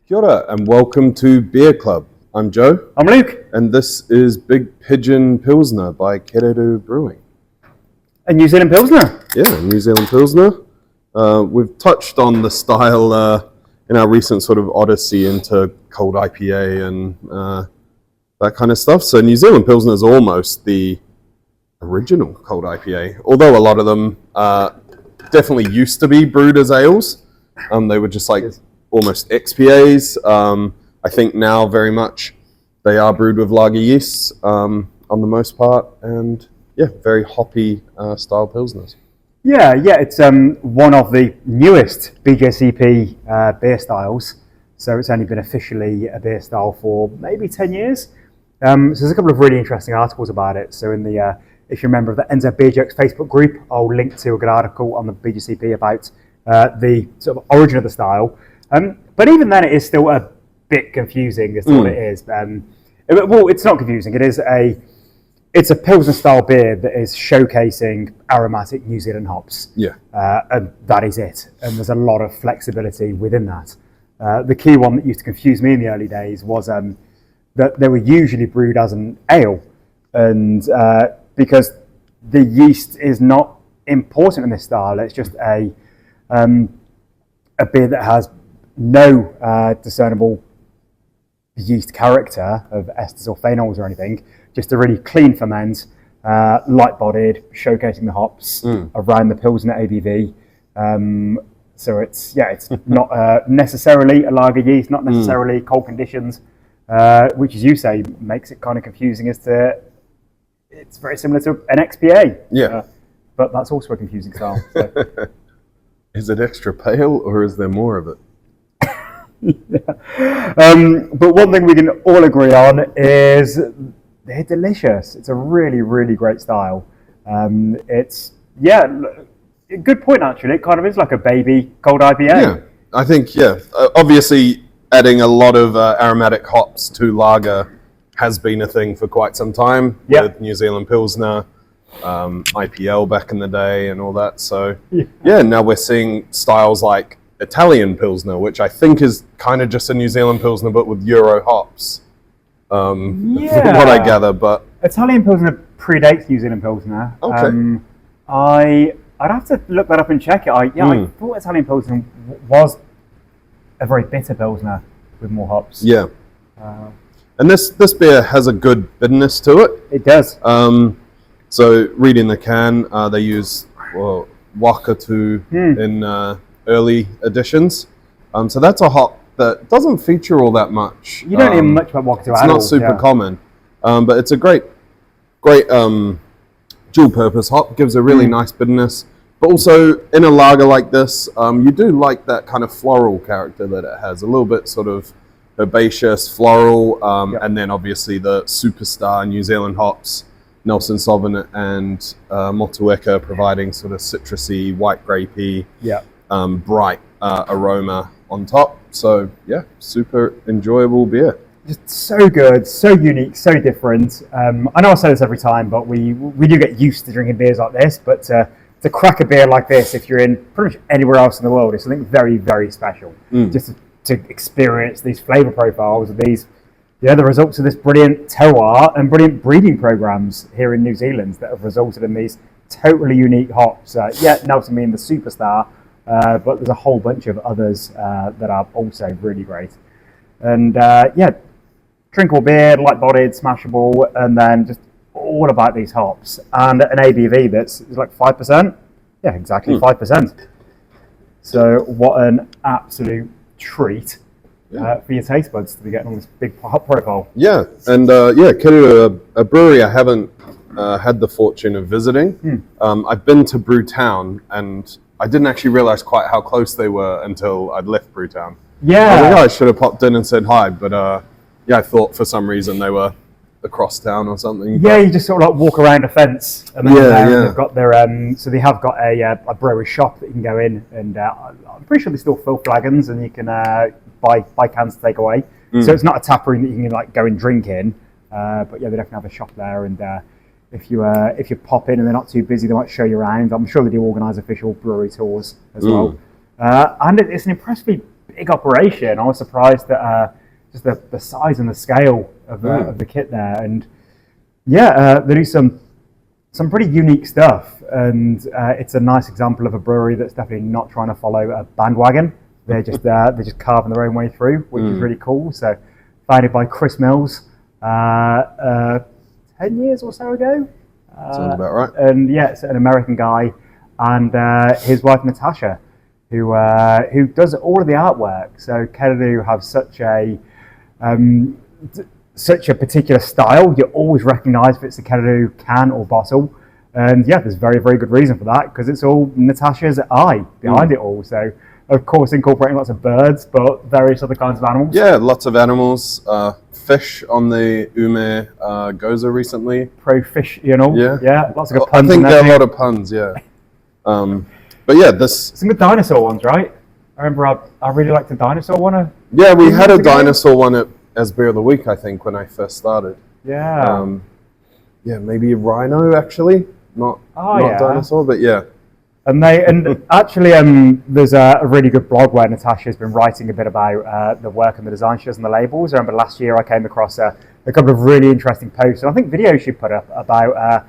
Kia ora and welcome to Beer Club. I'm Joe. I'm Luke. And this is Big Pigeon Pilsner by Kererū Brewing. A New Zealand Pilsner. Yeah, New Zealand Pilsner. We've touched on the style in our recent sort of odyssey into cold IPA and that kind of stuff. So New Zealand Pilsner is almost the original cold IPA, although a lot of them definitely used to be brewed as ales. They were just like almost XPAs. I think now very much they are brewed with lager yeasts on the most part, and yeah, very hoppy style pilsners. Yeah, it's one of the newest BJCP beer styles. So it's only been officially a beer style for maybe 10 years. So there's a couple of really interesting articles about it. So in the if you're a member of the NZ Beer Jokes Facebook group, I'll link to a good article on the BJCP about the sort of origin of the style. But even then, it is still a bit confusing as to what it is. Well, it's not confusing. It's a Pilsner style beer that is showcasing aromatic New Zealand hops. Yeah. And that is it. And there's a lot of flexibility within that. The key one that used to confuse me in the early days was that they were usually brewed as an ale. And because the yeast is not important in this style, it's just a beer that has no discernible yeast character of esters or phenols or anything, just a really clean ferment, light-bodied, showcasing the hops around the Pilsner ABV. So it's not necessarily a lager yeast, not necessarily cold conditions, which, as you say, makes it kind of confusing as to it's very similar to an XPA. Yeah. But that's also a confusing style. So. Is it extra pale or is there more of it? But one thing we can all agree on is they're delicious. It's a really, really great style. It's, a good point actually. It kind of is like a baby cold IPA. Yeah, I think, obviously adding a lot of aromatic hops to lager has been a thing for quite some time with New Zealand Pilsner, IPL back in the day and all that. So now we're seeing styles like Italian Pilsner, which I think is kind of just a New Zealand Pilsner but with Euro hops, from what I gather. But Italian Pilsner predates New Zealand Pilsner. Okay. I'd have to look that up and check it. I thought Italian Pilsner was a very bitter Pilsner with more hops. Yeah. And this beer has a good bitterness to it. It does. So reading the can, they use Wakatu in early editions. So that's a hop that doesn't feature all that much. You don't hear much about Wakatu It's at all. not super common, but it's a great dual-purpose hop. Gives a really nice bitterness. But also in a lager like this, you do like that kind of floral character that it has. A little bit sort of herbaceous, floral, and then obviously the superstar New Zealand hops, Nelson Sauvin and Motueka, providing sort of citrusy, white grapey, bright aroma on top. So super enjoyable beer. Just so good, so unique, so different. I know I say this every time, but we do get used to drinking beers like this. But to crack a beer like this, if you're in pretty much anywhere else in the world, is something very, very special. Just to experience these flavour profiles of these, the results of this brilliant terroir and brilliant breeding programs here in New Zealand that have resulted in these totally unique hops. Nelson being the superstar, but there's a whole bunch of others that are also really great. And drinkable beer, light-bodied, smashable, and then just all about these hops and an ABV that's like 5%. Yeah, exactly 5%. So what an absolute treat for your taste buds to be getting all this big hop profile. Yeah, and Kererū, a brewery I haven't had the fortune of visiting. I've been to Brewtown, and I didn't actually realize quite how close they were until I'd left Brewtown. I should have popped in and said hi, but I thought for some reason they were across town or something. Yeah, you just sort of like walk around a fence, and then they've got their so they have got a brewery shop that you can go in, and I'm pretty sure they still fill flagons, and you can buy cans to take away. So it's not a tap room that you can like go and drink in, but they definitely have a shop there, and if you pop in and they're not too busy, they might show you around. I'm sure they do organise official brewery tours as well. And it's an impressively big operation. I was surprised that just the size and the scale of the kit there, and they do some pretty unique stuff, and it's a nice example of a brewery that's definitely not trying to follow a bandwagon. They're just carving their own way through, which is really cool. So, founded by Chris Mills 10 years or so ago. Sounds about right. And it's an American guy, and his wife Natasha, who does all of the artwork. So Kererū have such a particular style. You always recognise if it's a Kererū can or bottle, and there's very, very good reason for that, because it's all Natasha's eye behind it all. So of course incorporating lots of birds, but various other kinds of animals. Yeah, lots of animals. Fish on the Ume Goza recently. Pro fish, lots of good puns. I think there are a lot of puns, but this... Some good dinosaur ones, right? I remember I really liked the dinosaur one. We had a dinosaur one as Beer of the Week, I think, when I first started. Yeah. Maybe a rhino, actually. Not dinosaur, but And actually, there's a really good blog where Natasha's been writing a bit about the work and the design she does on the labels. I remember last year I came across a couple of really interesting posts, and I think videos she put up about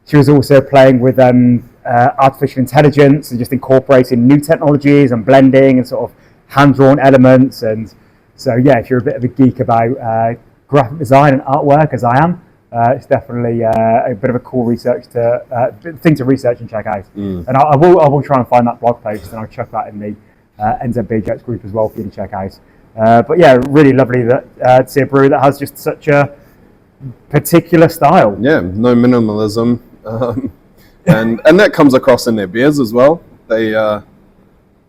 she was also playing with artificial intelligence and just incorporating new technologies and blending and sort of hand-drawn elements. And so, if you're a bit of a geek about graphic design and artwork, as I am, it's definitely a bit of a cool thing to research and check out. And I will try and find that blog post, and I'll chuck that in the NZBJets group as well for you to check out. But really lovely to see a brewery that has just such a particular style. No minimalism, and that comes across in their beers as well. They're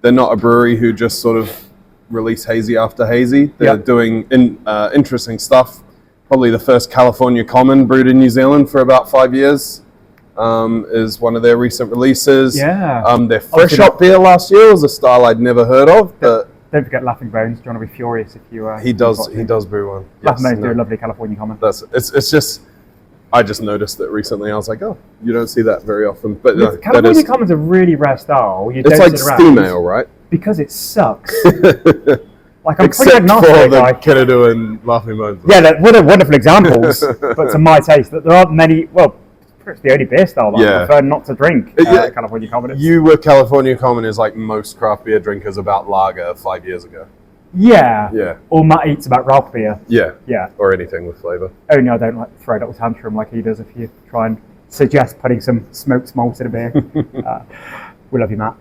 not a brewery who just sort of release hazy after hazy. They're doing interesting stuff. Probably the first California Common brewed in New Zealand for about 5 years is one of their recent releases. Their Fresh Hop beer last year was a style I'd never heard of. But don't forget Laughing Bones. Do you want to be furious if you? He does brew one. Laughing Bones do a lovely California Common. It's just I just noticed it recently. I was like, oh, you don't see that very often. But California Common's a really rare style. It's like steam ale, right? Because it sucks. Like except for the Kererū and Laughing Bones. What are wonderful examples. But to my taste, that there aren't many. Well, it's the only beer style that I prefer not to drink. California Common. You were California Common is like most craft beer drinkers about lager 5 years ago. Yeah. Or Matt eats about Ralph beer. Yeah. Or anything with flavour. Only I don't like throw a little tantrum like he does if you try and suggest putting some smoked malt in a beer. We love you, Matt.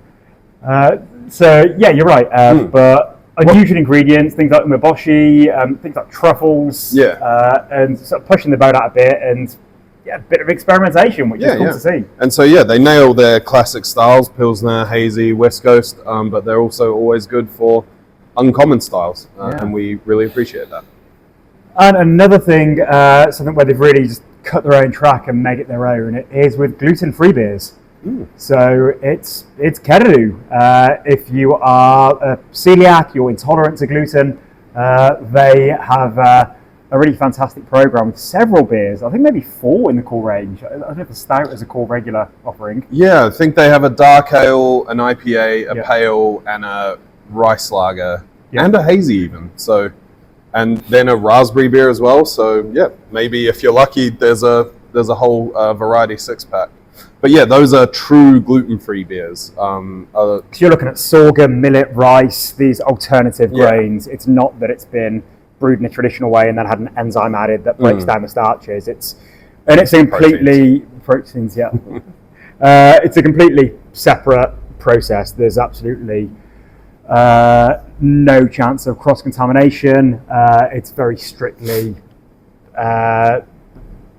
You're right. But unusual ingredients, things like umeboshi, things like truffles, and sort of pushing the boat out a bit, and a bit of experimentation, which is cool to see. And so they nail their classic styles: Pilsner, hazy, West Coast, but they're also always good for uncommon styles, and we really appreciate that. And another thing, something where they've really just cut their own track and made it their own, it is with gluten-free beers. So it's Kererū. If you are a celiac, you're intolerant to gluten, they have a really fantastic program with several beers. I think maybe 4 in the core range. I don't know if the stout is a core regular offering. I think they have a dark ale, an IPA, a pale, and a rice lager, and a hazy even. So, and then a raspberry beer as well. So maybe if you're lucky, there's a whole variety 6-pack. But those are true gluten-free beers. So you're looking at sorghum, millet, rice, these alternative grains. It's not that it's been brewed in a traditional way and then had an enzyme added that breaks down the starches. It's a completely proteins. It's a completely separate process. There's absolutely no chance of cross-contamination. It's very strictly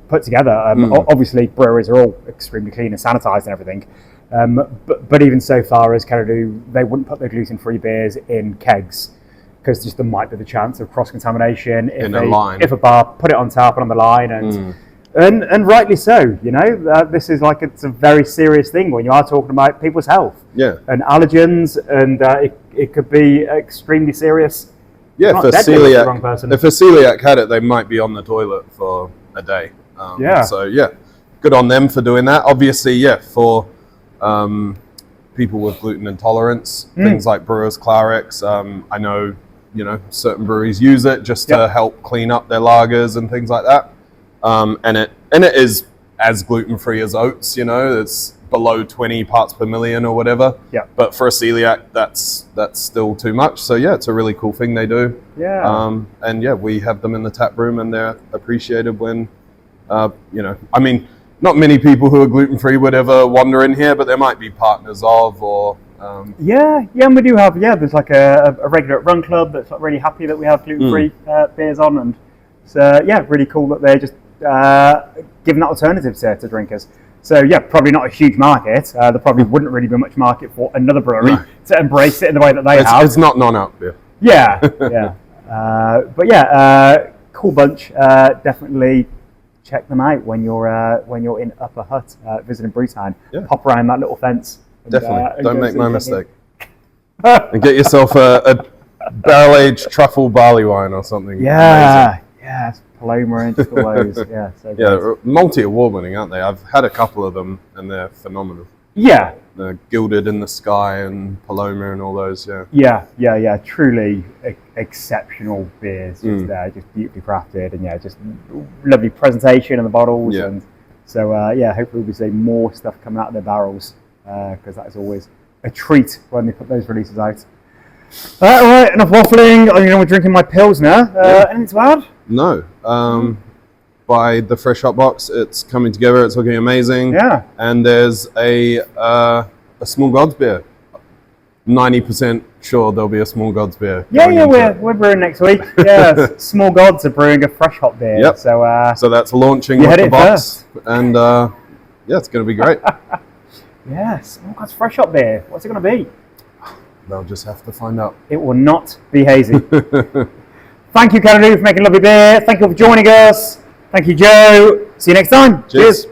put together. Obviously, breweries are all extremely clean and sanitized and everything. But even so far as Kererū, they wouldn't put their gluten-free beers in kegs because just there might be the chance of cross-contamination if a bar put it on tap and on the line, and rightly so. This is it's a very serious thing when you are talking about people's health. And allergens, and it could be extremely serious. If a celiac had it, they might be on the toilet for a day. So good on them for doing that. Obviously, for people with gluten intolerance, things like Brewers Clarex. I know, certain breweries use it just to help clean up their lagers and things like that. And it is as gluten-free as oats, it's below 20 parts per million or whatever. Yeah. But for a celiac, that's still too much. So yeah, it's a really cool thing they do. Yeah. And yeah, we have them in the tap room, and they're appreciated when, I mean, not many people who are gluten-free would ever wander in here, but there might be partners of, or and we do have, there's like a regular run club that's like really happy that we have gluten-free beers on, and so really cool that they're just giving that alternative to drinkers. So yeah, probably not a huge market. There probably wouldn't really be much market for another brewery to embrace it in the way that they have. It's not non-out beer. Yeah, yeah. But cool bunch. Definitely check them out when you're in Upper Hutt visiting Brewtown. Yeah. Pop around that little fence. Definitely. Don't make my mistake. And get yourself a barrel-aged truffle barley wine or something. Yeah. Amazing. Yeah, it's Paloma and just all those. Yeah, so they're multi-award winning, aren't they? I've had a couple of them, and they're phenomenal. Yeah. The Gilded in the Sky and Paloma and all those, Yeah. Truly exceptional beers. Just beautifully crafted, and just lovely presentation in the bottles. Yeah. And so, hopefully we'll be seeing more stuff coming out of their barrels, because that is always a treat when they put those releases out. All right, enough waffling. We're drinking my Pilsner. Anything to add? No. By the Fresh Hop Box, it's coming together. It's looking amazing. Yeah. And there's a Small Gods beer. 90% sure there'll be a Small Gods beer. We're brewing next week. Yeah, Small Gods are brewing a fresh hop beer. Yep. So that's launching with the box, and it's going to be great. Yeah, Small Gods fresh hop beer. What's it going to be? They'll just have to find out. It will not be hazy. Thank you, Kererū, for making lovely beer. Thank you for joining us. Thank you, Joe. See you next time. Cheers.